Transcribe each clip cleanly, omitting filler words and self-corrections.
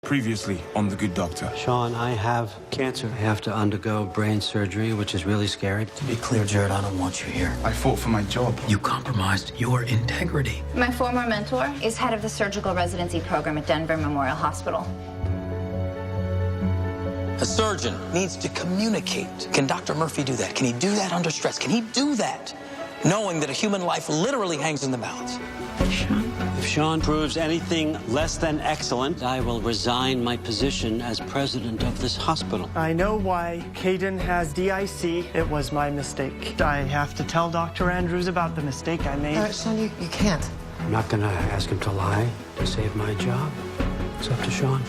Previously on The Good Doctor. Sean, I have cancer. I have to undergo brain surgery, which is really scary. To be clear, Jared, I don't want you here. I fought for my job. You compromised your integrity. My former mentor is head of the surgical residency program at Denver Memorial Hospital. A surgeon needs to communicate. Can Dr. Murphy do that? Can he do that under stress? Can he do that knowing that a human life literally hangs in the balance? If Sean proves anything less than excellent, I will resign my position as president of this hospital. I know why Caden has DIC. It was my mistake. I have to tell Dr. Andrews about the mistake I made. Sean, you can't. I'm not going to ask him to lie to save my job. It's up to Sean.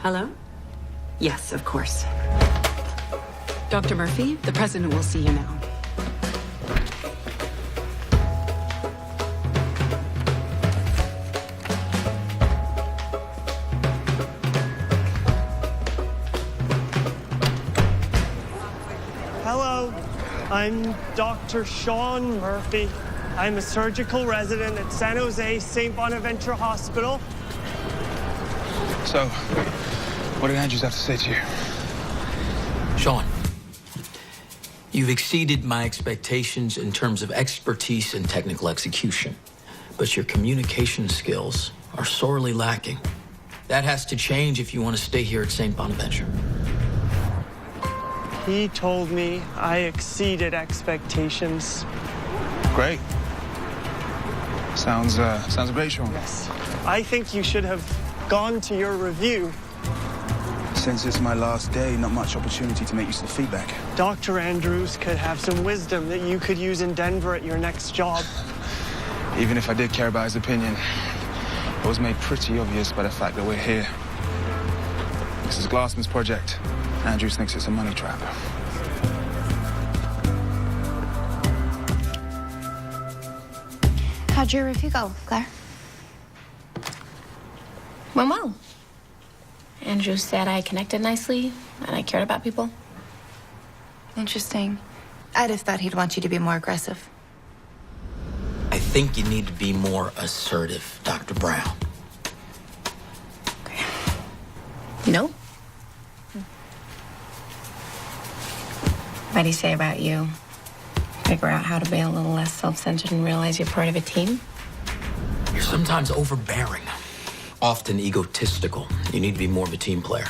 Hello? Yes, of course. Dr. Murphy, the president will see you now. Hello, I'm Dr. Sean Murphy. I'm a surgical resident at San Jose St. Bonaventure Hospital. So, what did Andrews have to say to you? Sean, you've exceeded my expectations in terms of expertise and technical execution, but your communication skills are sorely lacking. That has to change if you want to stay here at St. Bonaventure. He told me I exceeded expectations. Great. Sounds great, Sean. Yes. I think you should have gone to your review. Since it's my last day, not much opportunity to make use of feedback. Dr. Andrews could have some wisdom that you could use in Denver at your next job. Even if I did care about his opinion, it was made pretty obvious by the fact that we're here. This is Glassman's project. Andrews thinks it's a money trap. How'd your review go, Claire? Went well. Andrew said I connected nicely and I cared about people. Interesting. I'd have thought he'd want you to be more aggressive. I think you need to be more assertive, Dr. Brown. No? What'd he say about you? Figure out how to be a little less self-centered and realize you're part of a team? You're sometimes overbearing, often egotistical. You need to be more of a team player.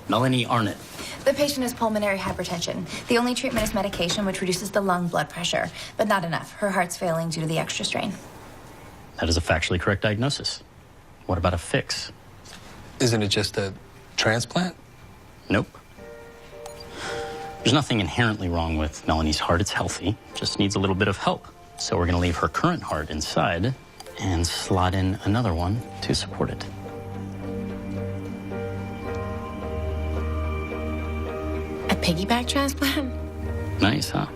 Melanie Arnott. The patient has pulmonary hypertension. The only treatment is medication, which reduces the lung blood pressure, but not enough. Her heart's failing due to the extra strain. That is a factually correct diagnosis. What about a fix? Isn't it just a transplant? Nope. There's nothing inherently wrong with Melanie's heart. It's healthy. Just needs a little bit of help. So we're going to leave her current heart inside and slot in another one to support it. A piggyback transplant? Nice, huh?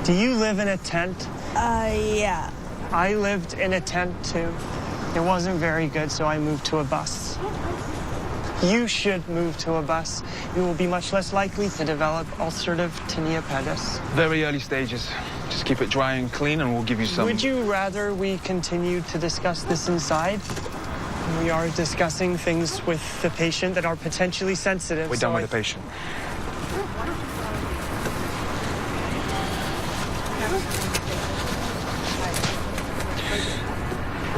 Do you live in a tent? Yeah. I lived in a tent too. It wasn't very good, so I moved to a bus. You should move to a bus. You will be much less likely to develop ulcerative tinea pedis. Very early stages. Just keep it dry and clean and we'll give you some... Would you rather we continue to discuss this inside? We are discussing things with the patient that are potentially sensitive. We're done with the patient.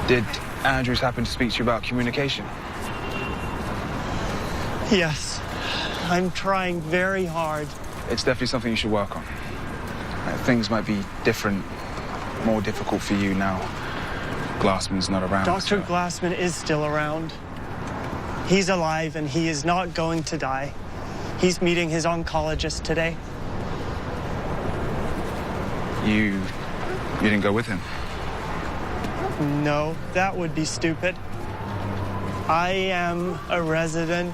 Did Andrews happen to speak to you about communication? Yes. I'm trying very hard. It's definitely something you should work on. Things might be different, more difficult for you now. Glassman's not around. Dr. Glassman is still around. He's alive and he is not going to die. He's meeting his oncologist today. You didn't go with him? No, that would be stupid. I am a resident.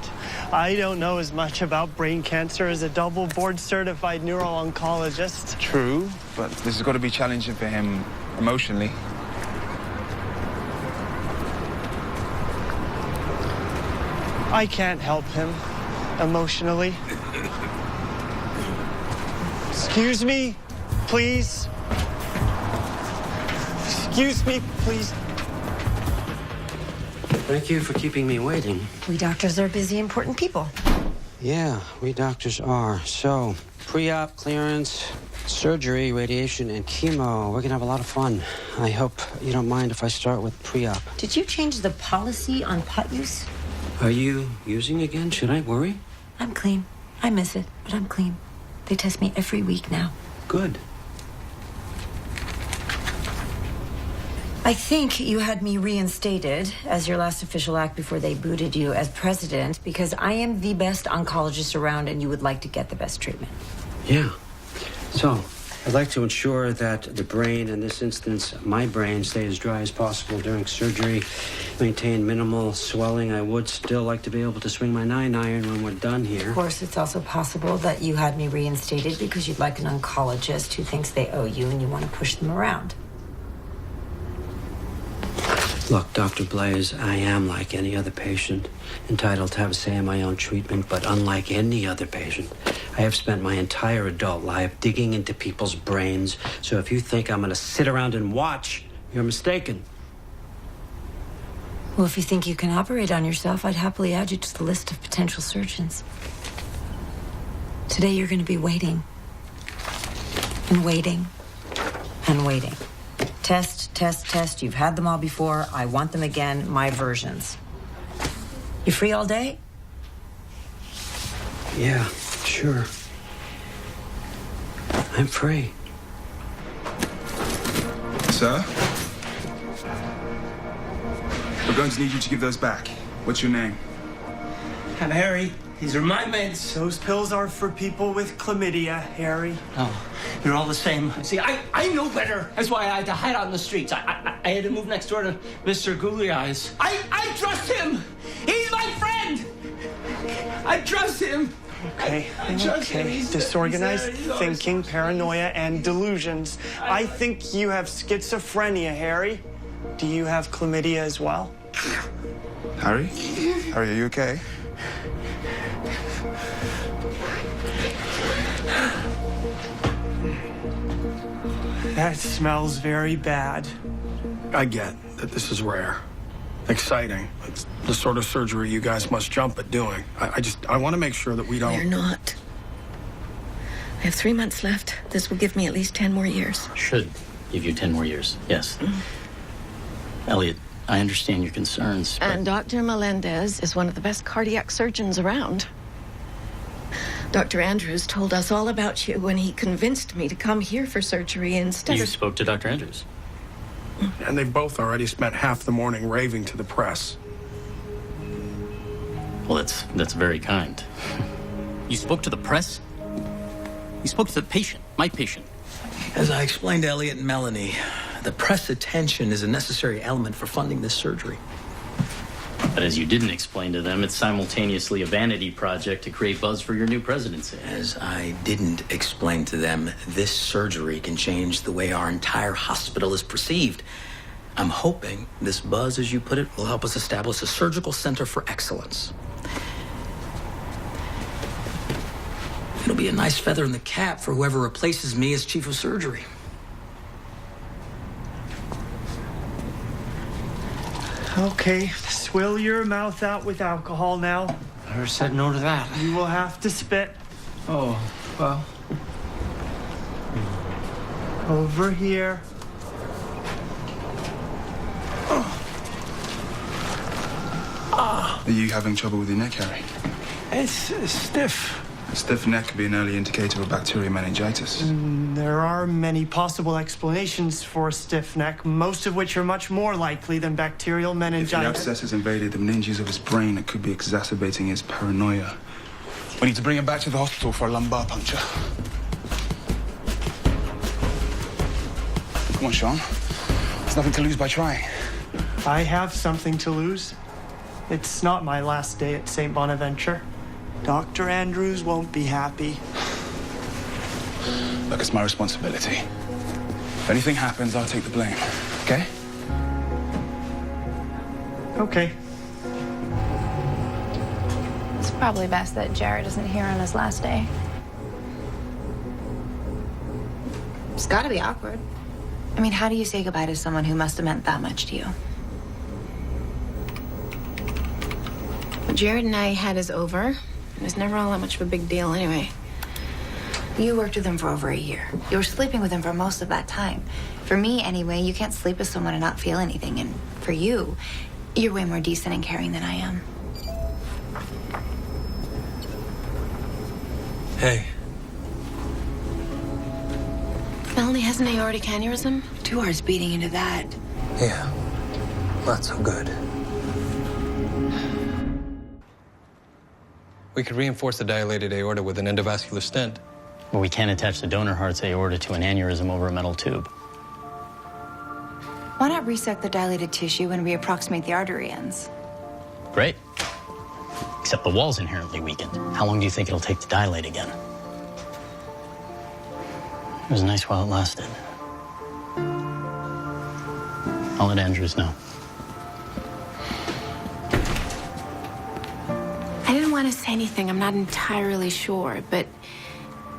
I don't know as much about brain cancer as a double board-certified neuro-oncologist. True, but this has got to be challenging for him emotionally. I can't help him emotionally. Excuse me, please. Excuse me, please. Thank you for keeping me waiting. We doctors are busy, important people. Yeah, we doctors are. So, pre-op, clearance, surgery, radiation, and chemo. We're gonna have a lot of fun. I hope you don't mind if I start with pre-op. Did you change the policy on pot use? Are you using again? Should I worry? I'm clean. I miss it, but I'm clean. They test me every week now. Good. I think you had me reinstated as your last official act before they booted you as president because I am the best oncologist around and you would like to get the best treatment. Yeah. So, I'd like to ensure that the brain, in this instance, my brain, stay as dry as possible during surgery, maintain minimal swelling. I would still like to be able to swing my 9-iron when we're done here. Of course, it's also possible that you had me reinstated because you'd like an oncologist who thinks they owe you and you want to push them around. Look, Dr. Blaze, I am like any other patient, entitled to have a say in my own treatment, but unlike any other patient, I have spent my entire adult life digging into people's brains. So if you think I'm going to sit around and watch, you're mistaken. Well, if you think you can operate on yourself, I'd happily add you to the list of potential surgeons. Today, you're going to be waiting. And waiting. And waiting. Test, test, test. You've had them all before. I want them again. My versions. You free all day? Yeah, sure. I'm free. Sir? We're going to need you to give those back. What's your name? I'm Harry. These are my meds. Those pills are for people with chlamydia, Harry. Oh, you're all the same. See, I know better. That's why I had to hide out in the streets. I had to move next door to Mr. Googly Eyes. I trust him. He's my friend. I trust him. Okay, okay. Disorganized thinking, paranoia, and delusions. I think you have schizophrenia, Harry. Do you have chlamydia as well? Harry? Harry, are you okay? That smells very bad. I get that this is rare. Exciting. It's the sort of surgery you guys must jump at doing. I want to make sure that we don't... We're not. I have 3 months left. This will give me at least 10 more years. Should give you 10 more years, yes. Elliot, I understand your concerns, but... And Dr. Melendez is one of the best cardiac surgeons around. Dr. Andrews told us all about you when he convinced me to come here for surgery instead You of... spoke to Dr. Andrews? And they've both already spent half the morning raving to the press. Well, that's very kind. You spoke to the press? You spoke to the patient, my patient. As I explained to Elliot and Melanie, the press attention is a necessary element for funding this surgery. But as you didn't explain to them, it's simultaneously a vanity project to create buzz for your new presidency. As I didn't explain to them, this surgery can change the way our entire hospital is perceived. I'm hoping this buzz, as you put it, will help us establish a surgical center for excellence. It'll be a nice feather in the cap for whoever replaces me as chief of surgery. Okay, swill your mouth out with alcohol now. I never said no to that. You will have to spit. Oh, well. Over here. Are you having trouble with your neck, Harry? It's stiff. A stiff neck could be an early indicator of bacterial meningitis. There are many possible explanations for a stiff neck, most of which are much more likely than bacterial If the meningitis. abscess has invaded the meninges of his brain, it could be exacerbating his paranoia. We need to bring him back to the hospital for a lumbar puncture. Come on, Sean. There's nothing to lose by trying. I have something to lose. It's not my last day at St. Bonaventure. Dr. Andrews won't be happy. Look, it's my responsibility. If anything happens, I'll take the blame, okay? Okay. It's probably best that Jared isn't here on his last day. It's gotta be awkward. I mean, how do you say goodbye to someone who must have meant that much to you? What Jared and I had is over. It was never all that much of a big deal anyway. You worked with him for over a year. You were sleeping with him for most of that time. For me, anyway, you can't sleep with someone and not feel anything. And for you, you're way more decent and caring than I am. Hey. Melanie has an aortic aneurysm. 2 hours beating into that. Yeah. Not so good. We could reinforce the dilated aorta with an endovascular stent. But we can't attach the donor heart's aorta to an aneurysm over a metal tube. Why not resect the dilated tissue and reapproximate the artery ends? Great. Except the wall's inherently weakened. How long do you think it'll take to dilate again? It was nice while it lasted. I'll let Andrews know. I didn't want to say anything. I'm not entirely sure, but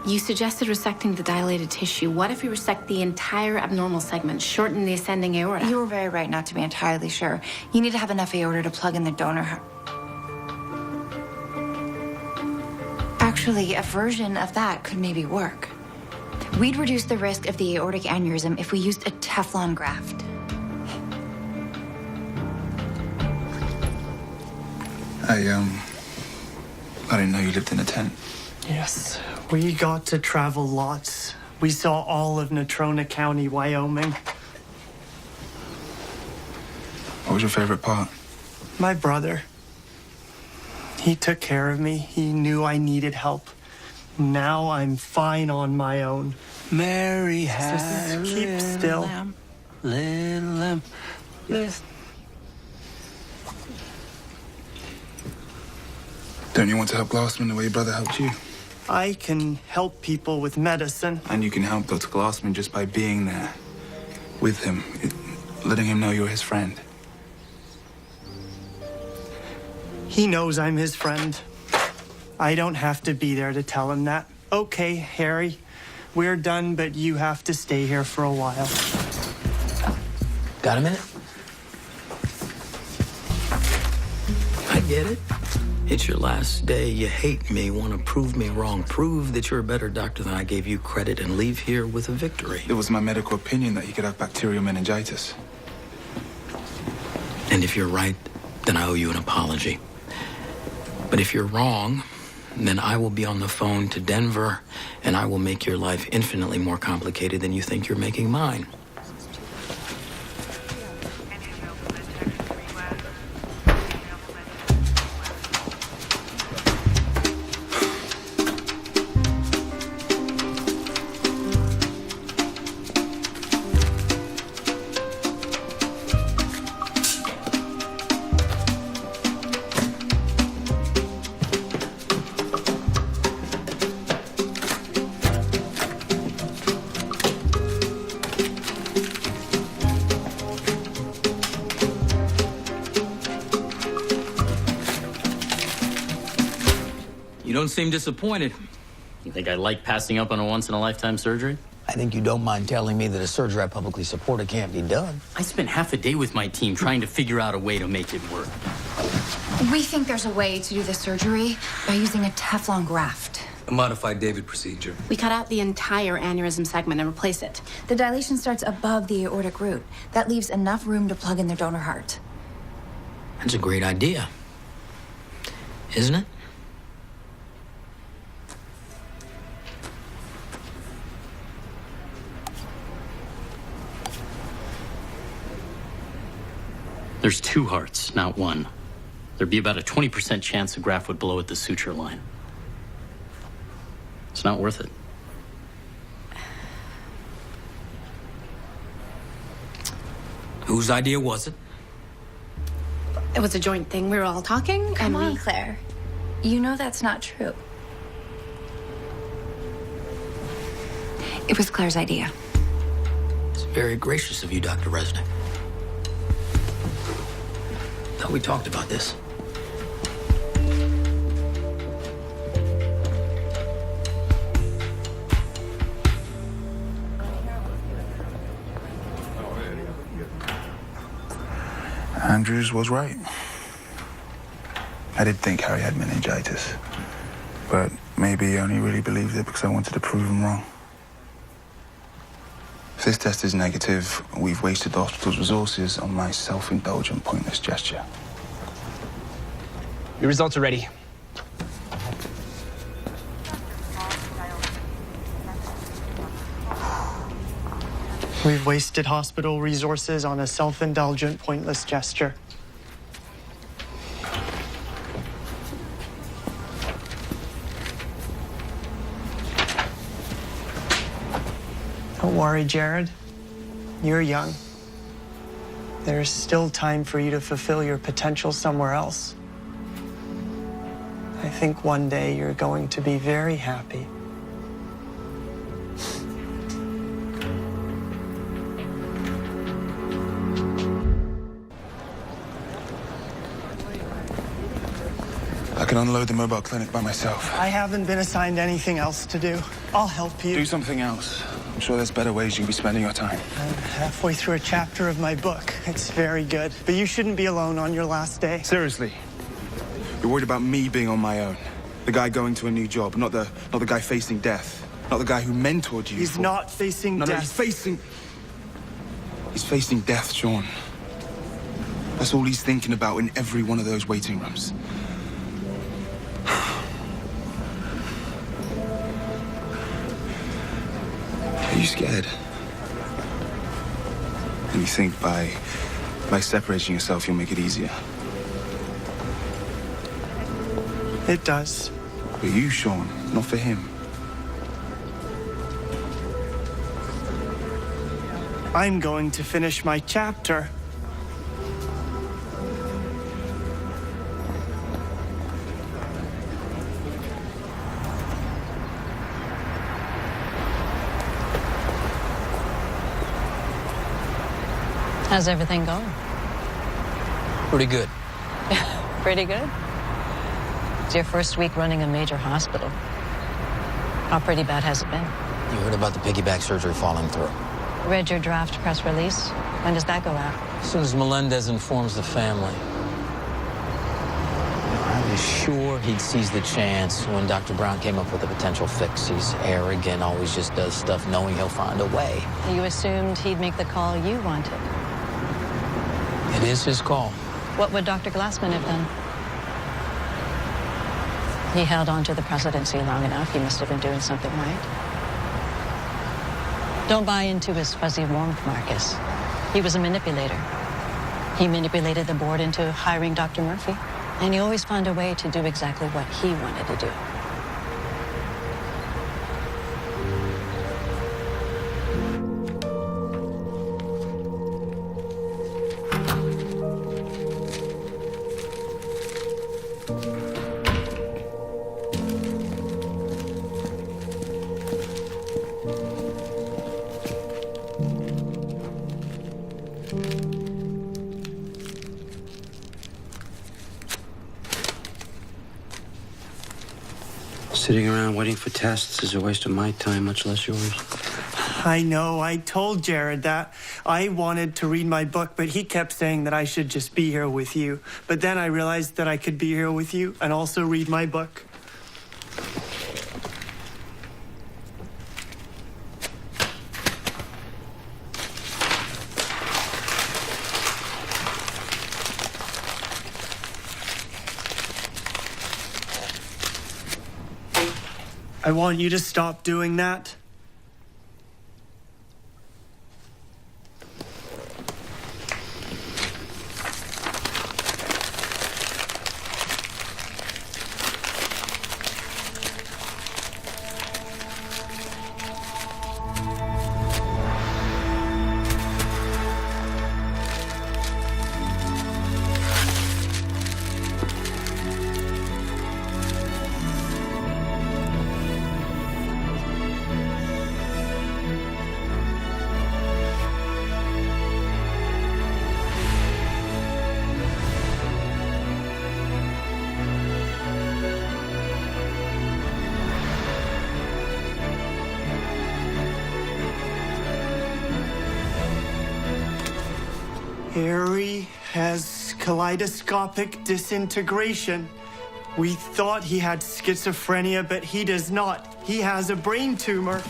you suggested resecting the dilated tissue. What if we resect the entire abnormal segment, shorten the ascending aorta? You were very right not to be entirely sure. You need to have enough aorta to plug in the donor heart. Actually, a version of that could maybe work. We'd reduce the risk of the aortic aneurysm if we used a Teflon graft. I didn't know you lived in a tent. Yes, we got to travel lots. We saw all of Natrona County, Wyoming. What was your favorite part? My brother. He took care of me. He knew I needed help. Now I'm fine on my own. Mary has had keep still. Little lamb. Don't you want to help Glassman the way your brother helped you? I can help people with medicine. And you can help Dr. Glassman just by being there with him, letting him know you're his friend. He knows I'm his friend. I don't have to be there to tell him that. Okay, Harry, we're done, but you have to stay here for a while. Got a minute? I get it. It's your last day. You hate me, want to prove me wrong. Prove that you're a better doctor than I gave you credit and leave here with a victory. It was my medical opinion that he could have bacterial meningitis. And if you're right, then I owe you an apology. But if you're wrong, then I will be on the phone to Denver, and I will make your life infinitely more complicated than you think you're making mine. You don't seem disappointed. You think I like passing up on a once-in-a-lifetime surgery? I think you don't mind telling me that a surgery I publicly supported can't be done. I spent half a day with my team trying to figure out a way to make it work. We think there's a way to do the surgery by using a Teflon graft. A modified David procedure. We cut out the entire aneurysm segment and replace it. The dilation starts above the aortic root. That leaves enough room to plug in their donor heart. That's a great idea, isn't it? There's 2 hearts, not 1. There'd be about a 20% chance the graft would blow at the suture line. It's not worth it. Whose idea was it? It was a joint thing. We were all talking. Come and on, we... Claire. You know that's not true. It was Claire's idea. It's very gracious of you, Dr. Resnick. Thought we talked about this. Andrews was right. I did think Harry had meningitis, but maybe he only really believed it because I wanted to prove him wrong. If this test is negative, we've wasted the hospital's resources on my self-indulgent, pointless gesture. Your results are ready. We've wasted hospital resources on a self-indulgent, pointless gesture. Don't worry, Jared. You're young. There's still time for you to fulfill your potential somewhere else. I think one day you're going to be very happy. I can unload the mobile clinic by myself. I haven't been assigned anything else to do. I'll help you. Do something else. I'm sure there's better ways you can be spending your time. I'm halfway through a chapter of my book. It's very good. But you shouldn't be alone on your last day. Seriously. You're worried about me being on my own. The guy going to a new job, not the guy facing death. Not the guy who mentored you. He's not facing death. No, he's facing death, Sean. That's all he's thinking about in every one of those waiting rooms. Are you scared? And you think by separating yourself, you'll make it easier? It does. For you, Sean, not for him. I'm going to finish my chapter. How's everything going? Pretty good. Pretty good? It's your first week running a major hospital. How pretty bad has it been? You heard about the piggyback surgery falling through. Read your draft press release. When does that go out? As soon as Melendez informs the family. I was sure he'd seize the chance when Dr. Brown came up with a potential fix. He's arrogant, always just does stuff knowing he'll find a way. You assumed he'd make the call you wanted. It is his call. What would Dr. Glassman have done? He held on to the presidency long enough. He must have been doing something right. Don't buy into his fuzzy warmth, Marcus. He was a manipulator. He manipulated the board into hiring Dr. Murphy. And he always found a way to do exactly what he wanted to do. Sitting around waiting for tests is a waste of my time, much less yours. I know. I told Jared that. I wanted to read my book, but he kept saying that I should just be here with you. But then I realized that I could be here with you and also read my book. I want you to stop doing that. Harry has kaleidoscopic disintegration. We thought he had schizophrenia, but he does not. He has a brain tumor.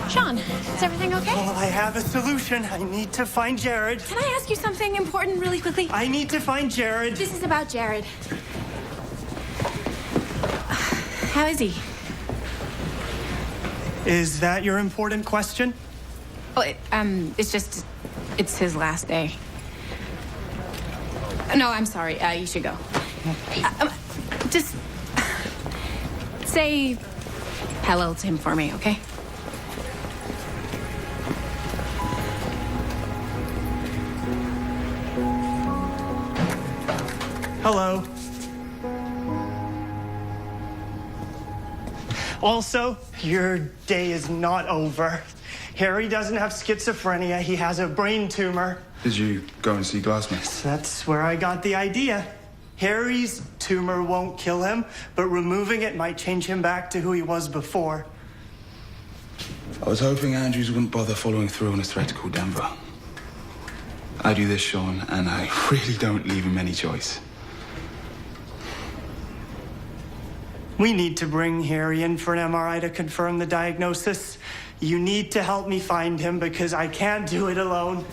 Sean, is everything okay? Well, I have a solution. I need to find Jared. Can I ask you something important really quickly? I need to find Jared. This is about Jared. How is he? Is that your important question? Oh, it's his last day. No, I'm sorry. You should go. Just say hello to him for me, okay? Hello. Also, your day is not over. Harry doesn't have schizophrenia. He has a brain tumor. Did you go and see Glassman? That's where I got the idea. Harry's tumor won't kill him, but removing it might change him back to who he was before. I was hoping Andrews wouldn't bother following through on his threat to call Denver. I do this, Sean, and I really don't leave him any choice. We need to bring Harry in for an MRI to confirm the diagnosis. You need to help me find him because I can't do it alone.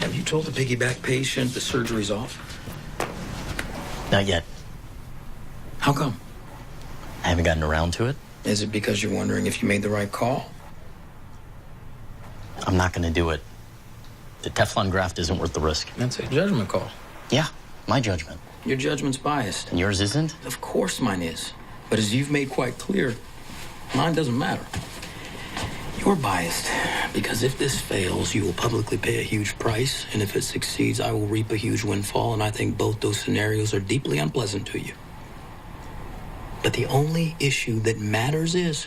Have you told the piggyback patient the surgery's off? Not yet. How come? I haven't gotten around to it. Is it because you're wondering if you made the right call? I'm not going to do it. The Teflon graft isn't worth the risk. That's a judgment call. Yeah, my judgment. Your judgment's biased. And yours isn't? Of course mine is. But as you've made quite clear, mine doesn't matter. You're biased because if this fails, you will publicly pay a huge price, and if it succeeds, I will reap a huge windfall, and I think both those scenarios are deeply unpleasant to you. But the only issue that matters is,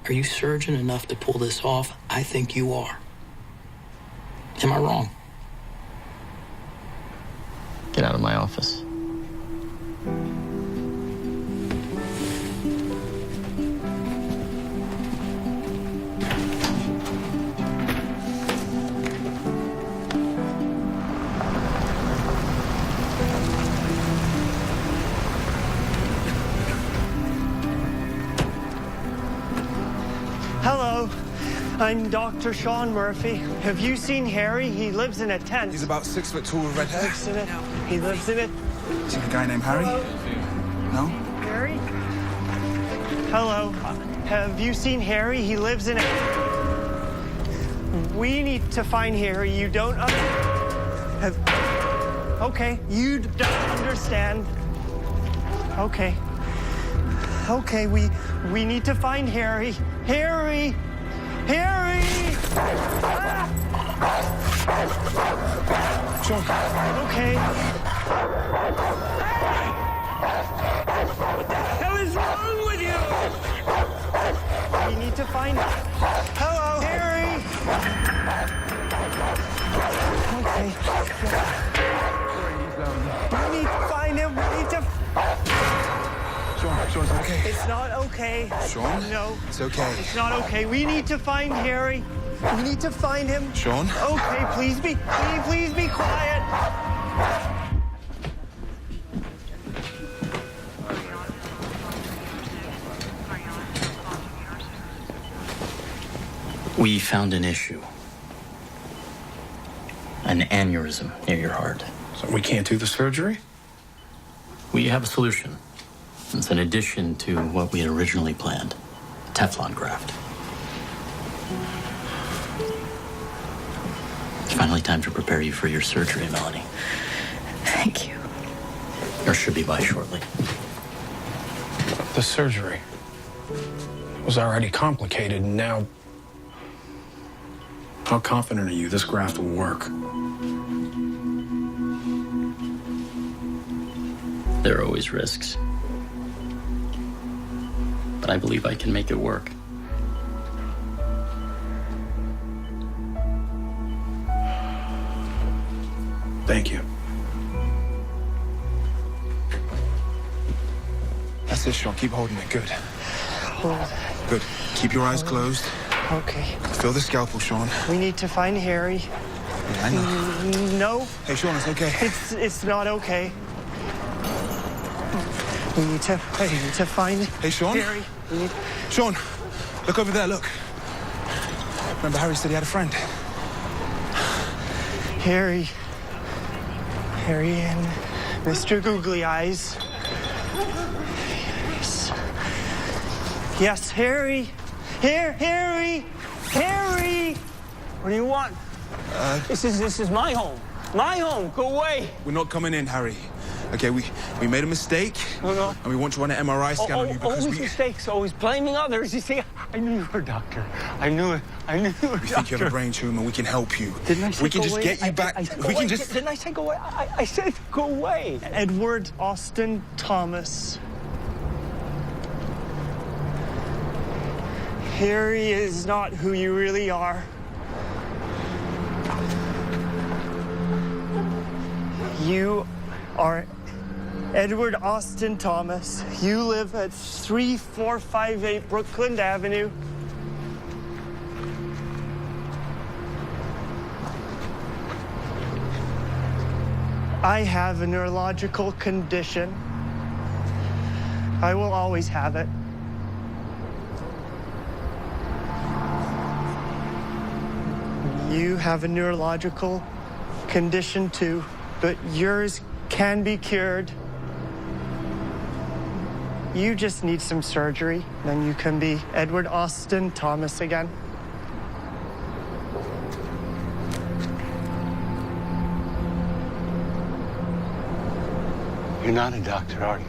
are you surgeon enough to pull this off? I think you are. Am I wrong? Get out of my office. Hello, I'm Dr. Sean Murphy. Have you seen Harry? He lives in a tent. He's about 6 foot tall with red hair. He lives in it. See a guy named Harry? No? Harry? Hello. Have you seen Harry? He lives in it. We need to find Harry. You don't Okay, you don't understand. Okay. Okay, we need to find Harry. Harry! Harry! Ah! Sean. Okay. What the hell is wrong with you? We need to find... Hello, Harry! Okay. We need to find him. We need to... Sean, it's okay. It's not okay. Sean? No. It's okay. It's not okay. We need to find Harry. We need to find him. Sean? Okay, please be quiet. We found an issue. An aneurysm near your heart. So we can't do the surgery? We have a solution. It's an addition to what we had originally planned. Teflon graft. It's finally time to prepare you for your surgery, Melanie. Thank you. Yours should be by shortly. The surgery was already complicated, and now... How confident are you this graft will work? There are always risks. But I believe I can make it work. Thank you. That's it, Sean. Keep holding it. Good. Good. Keep your eyes closed. Okay. Feel the scalpel, Sean. We need to find Harry. Yeah, I know. No. Hey, Sean, it's okay. It's not okay. We need to find Hey, Sean? Harry. Sean, look over there, look. Remember Harry said he had a friend? Harry and Mr. Googly Eyes. Yes, Harry. Harry. What do you want? This is my home. My home. Go away. We're not coming in, Harry. Okay, we made a mistake. No. And we want to run an MRI scan on you because always mistakes, always blaming others. You see, I knew you were a doctor. I knew it. We think you have a brain tumor. We can help you. Didn't I say we can go just away? get you back. Didn't I say go away? I said go away. Edward Austin Thomas. Harry is not who you really are. You are Edward Austin Thomas. You live at 3458 Brookland Avenue. I have a neurological condition. I will always have it. You have a neurological condition too, but yours can be cured. You just need some surgery, then you can be Edward Austin Thomas again. You're not a doctor, are you?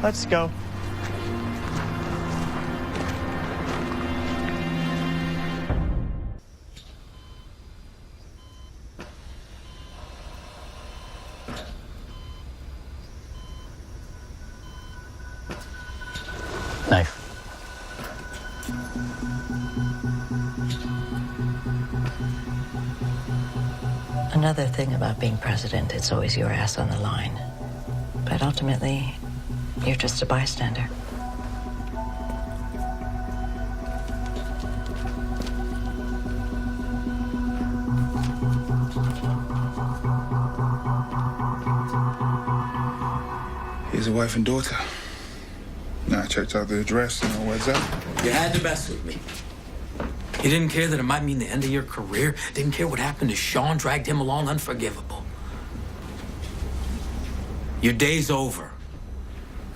Let's go. Knife. Another thing about being president, it's always your ass on the line. But ultimately, you're just a bystander. Here's a wife and daughter. Now I checked out the address and all what's up. You had to mess with me. You didn't care that it might mean the end of your career. Didn't care what happened to Sean, dragged him along unforgivable. Your day's over.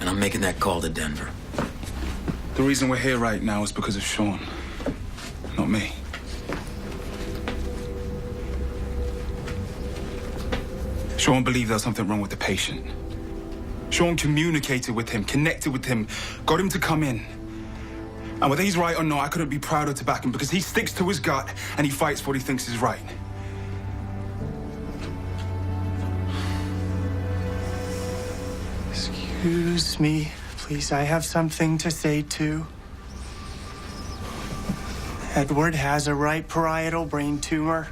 And I'm making that call to Denver. The reason we're here right now is because of Sean, not me. Sean believed there was something wrong with the patient. Sean communicated with him, connected with him, got him to come in. And whether he's right or not, I couldn't be prouder to back him because he sticks to his gut and he fights for what he thinks is right. Excuse me, please. I have something to say too. Edward has a right parietal brain tumor.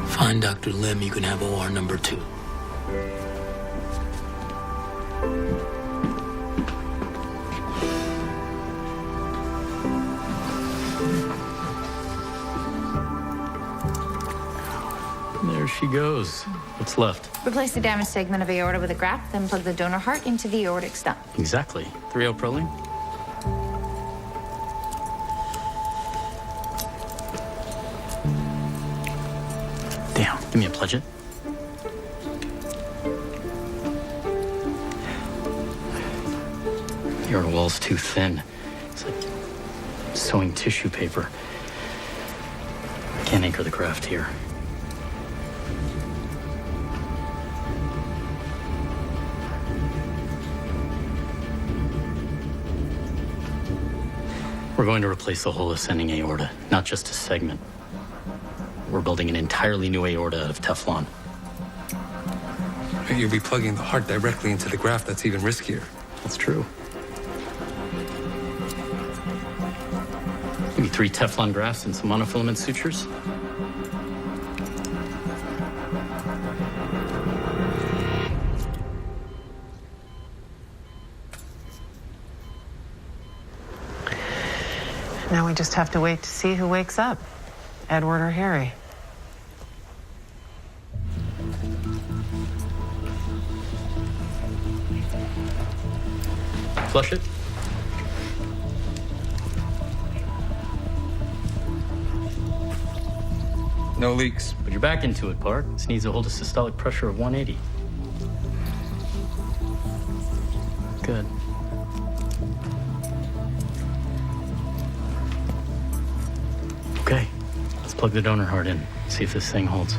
Find Dr. Lim, you can have OR number 2. There she goes. What's left? Replace the damaged segment of aorta with a graft, then plug the donor heart into the aortic stump. Exactly. 3-0 proline? Damn, give me a pledge it. Your wall's too thin. It's like sewing tissue paper. I can't anchor the graft here. We're going to replace the whole ascending aorta, not just a segment. We're building an entirely new aorta out of Teflon. You'll be plugging the heart directly into the graft. That's even riskier. That's true. Maybe 3 Teflon grafts and some monofilament sutures. Now we just have to wait to see who wakes up, Edward or Harry. Flush it. No leaks. Put your back into it, Park. This needs to hold a systolic pressure of 180. Good. Okay, let's plug the donor heart in. See if this thing holds.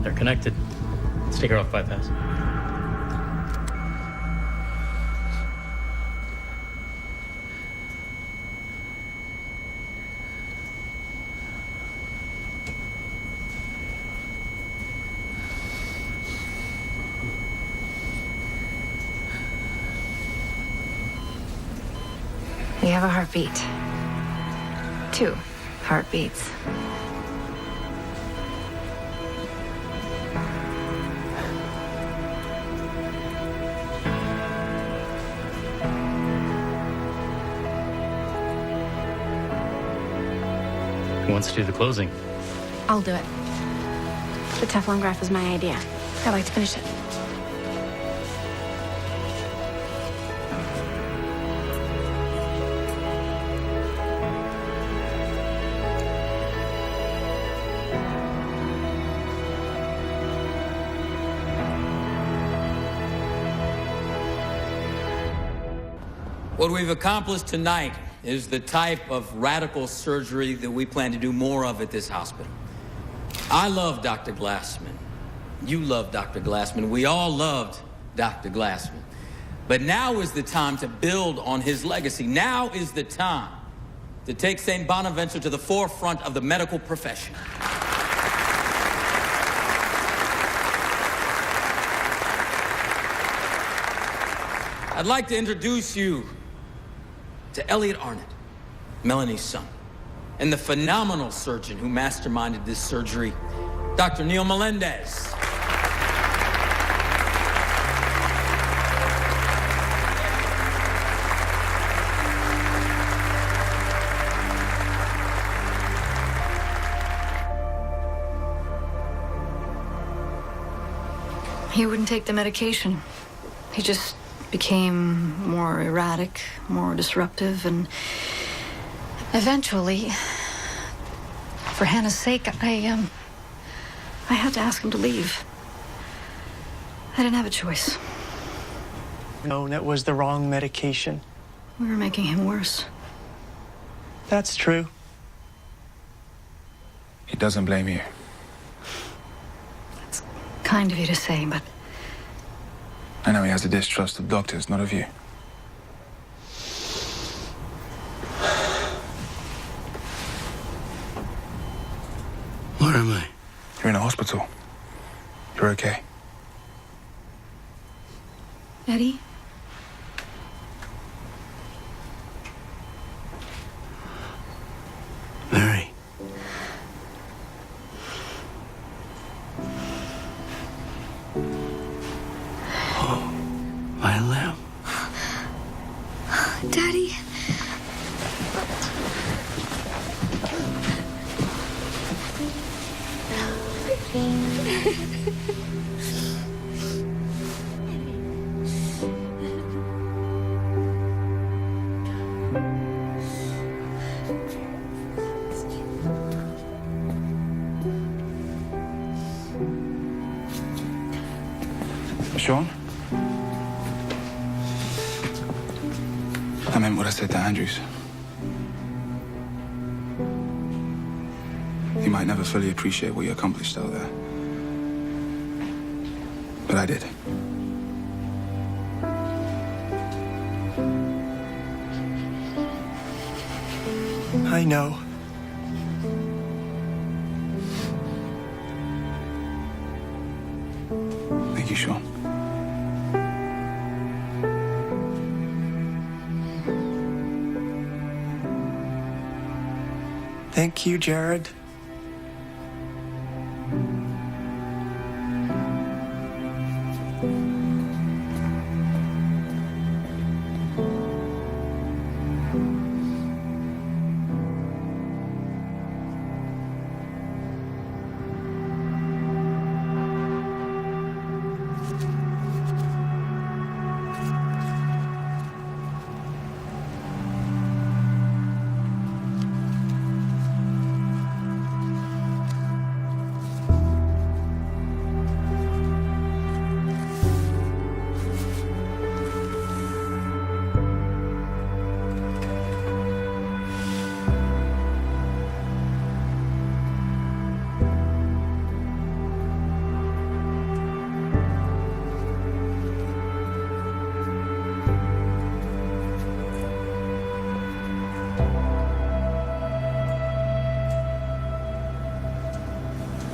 They're connected. Let's take her off bypass. You have a heartbeat. 2 heartbeats. Who wants to do the closing? I'll do it. The Teflon graft was my idea. I'd like to finish it. What we've accomplished tonight is the type of radical surgery that we plan to do more of at this hospital. I love Dr. Glassman. You love Dr. Glassman. We all loved Dr. Glassman. But now is the time to build on his legacy. Now is the time to take St. Bonaventure to the forefront of the medical profession. I'd like to introduce you to Elliot Arnott, Melanie's son, and the phenomenal surgeon who masterminded this surgery, Dr. Neil Melendez. He wouldn't take the medication. He just became more erratic, more disruptive, and eventually, for Hannah's sake, I had to ask him to leave. I didn't have a choice. Known it was the wrong medication. We were making him worse. That's true. He doesn't blame you. It's kind of you to say, but I know he has a distrust of doctors, not of you. Where am I? You're in a hospital. You're okay. Eddie? Mary. Oh, my lamb. Daddy? Sean? I meant what I said to Andrews. You might never fully appreciate what you accomplished out there. But I did. I know. Thank you, Sean. Thank you, Jared.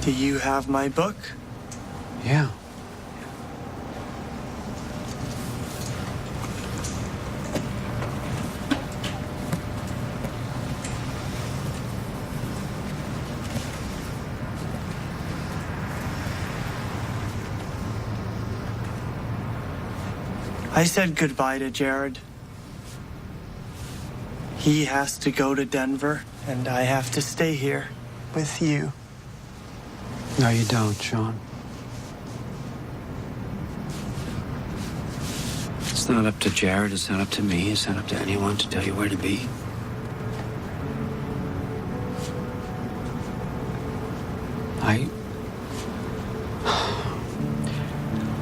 Do you have my book? Yeah. I said goodbye to Jared. He has to go to Denver, and I have to stay here with you. No, you don't, Sean. It's not up to Jared. It's not up to me. It's not up to anyone to tell you where to be.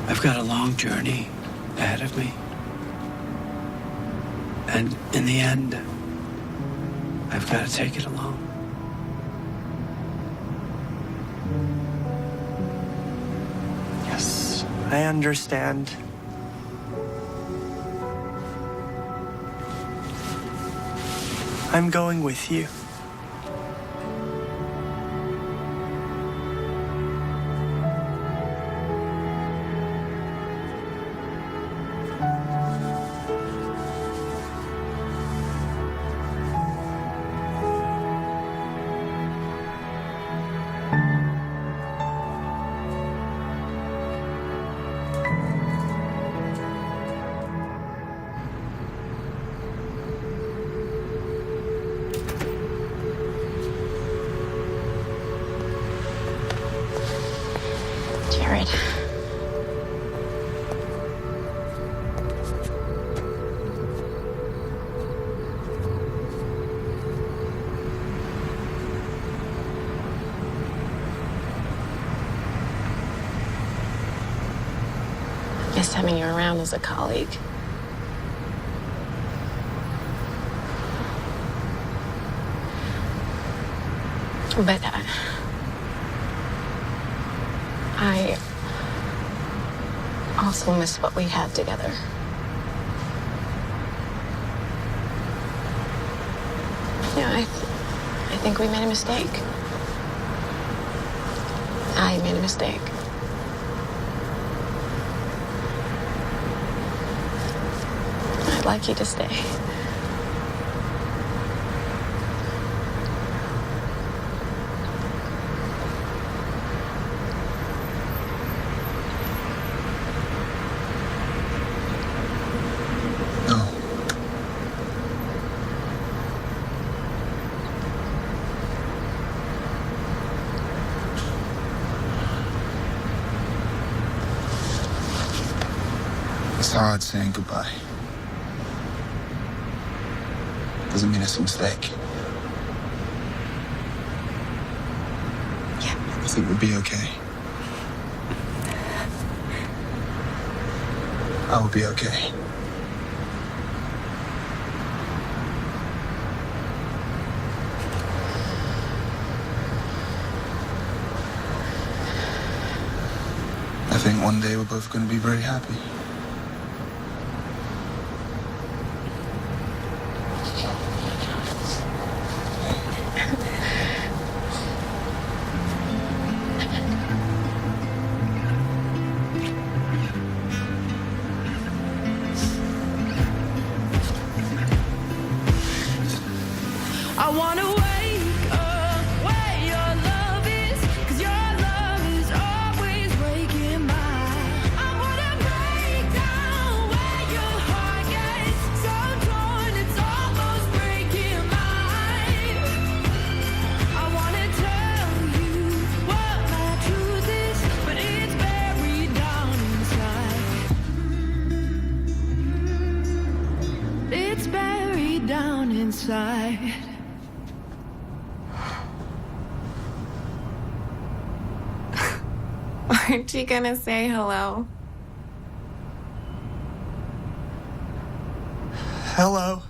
I've got a long journey ahead of me. And in the end, I've got to take it alone. Yes, I understand. I'm going with you. Jared. I missed having you around as a colleague. But I also miss what we had together. Yeah, I think we made a mistake. I made a mistake. I'd like you to stay. It's hard saying goodbye. Doesn't mean it's a mistake. Yeah. I think we'll be okay. I will be okay. I think one day we're both going to be very happy. I wanna wake up where your love is, 'cause your love is always breaking mine. I wanna break down where your heart gets so torn, it's almost breaking mine. I wanna tell you what my truth is, but it's buried down inside. It's buried down inside. Aren't you gonna say hello? Hello.